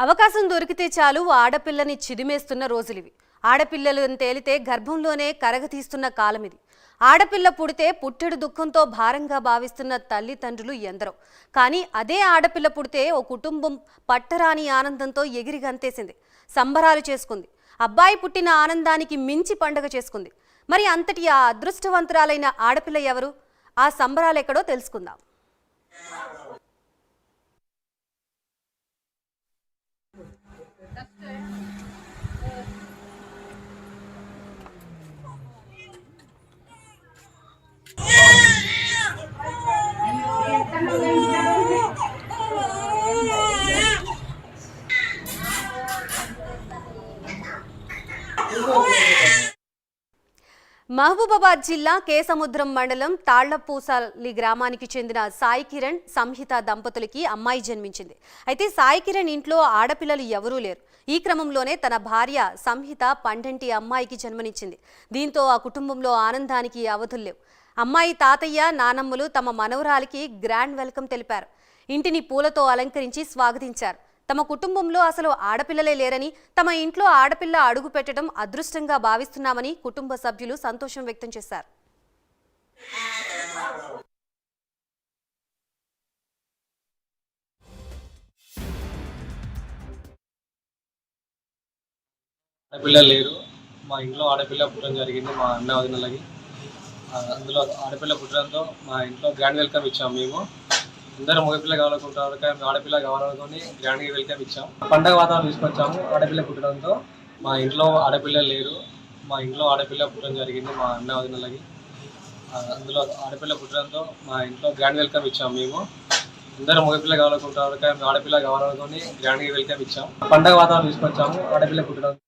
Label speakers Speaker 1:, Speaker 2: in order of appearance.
Speaker 1: అవకాశం దొరికితే చాలు ఆడపిల్లని చిదిమేస్తున్న రోజులివి. ఆడపిల్లలు తేలితే గర్భంలోనే కరగతీస్తున్న కాలం ఇది. ఆడపిల్ల పుడితే పుట్టెడు దుఃఖంతో భారంగా భావిస్తున్న తల్లిదండ్రులు ఎందరో. కానీ అదే ఆడపిల్ల పుడితే ఓ కుటుంబం పట్టరాని ఆనందంతో ఎగిరి గంతేసింది, సంబరాలు చేసుకుంది. అబ్బాయి పుట్టిన ఆనందానికి మించి పండగ చేసుకుంది. మరి అంతటి ఆ అదృష్టవంతురాలైన ఆడపిల్ల ఎవరు? ఆ సంబరాలెక్కడో తెలుసుకుందాం. మహబూబాబాద్ జిల్లా కేసముద్రం మండలం తాళ్లపూసలి గ్రామానికి చెందిన సాయి కిరణ్, సంహిత దంపతులకి అమ్మాయి జన్మించింది. అయితే సాయి కిరణ్ ఇంట్లో ఆడపిల్లలు ఎవరూ లేరు. ఈ క్రమంలోనే తన భార్య సంహిత పండంటి అమ్మాయికి జన్మనిచ్చింది. దీంతో ఆ కుటుంబంలో ఆనందానికి అవధుల్లేవు. అమ్మాయి తాతయ్య, నానమ్మలు తమ మనవరాలికి గ్రాండ్ వెల్కమ్ తెలిపారు. ఇంటిని పూలతో అలంకరించి స్వాగతించారు. తమ కుటుంబంలో అసలు ఆడపిల్లలే లేరని, తమ ఇంట్లో ఆడపిల్ల అడుగు పెట్టడం అదృష్టంగా భావిస్తున్నామని కుటుంబ సభ్యులు సంతోషం వ్యక్తం చేశారు.
Speaker 2: ఆడపిల్లలు లేరు. మా ఇంట్లో ఆడపిల్ల పుట్టడం జరిగింది మా అన్న వదినలకి. అందులో ఆడపిల్ల పుట్టడంతో మా ఇంట్లో గ్రాండ్ వెల్కమ్ ఇచ్చాము. మేము అందరూ మగపిల్ల కావాలనుకుంటారు, కానీ ఆడపిల్ల కావాలనుకొని గ్రాండ్గా వెల్కమ్ ఇచ్చాం. పండగ వాతావరణం తీసుకొచ్చాము. ఆడపిల్ల పుట్టడంతో మా ఇంట్లో ఆడపిల్లలు లేరు. మా ఇంట్లో ఆడపిల్ల పుట్టడం జరిగింది మా అన్న వదినలకి. అందులో ఆడపిల్ల పుట్టడంతో మా ఇంట్లో గ్రాండ్ వెల్కమ్ ఇచ్చాము. మేము అందరూ మగపిల్ల కావాలనుకుంటారు, కానీ ఆడపిల్ల కావాలనుకొని గ్రాండ్గా వెల్కమ్ ఇచ్చాం. పండగ వాతావరణం తీసుకొచ్చాము. ఆడపిల్ల పుట్టడం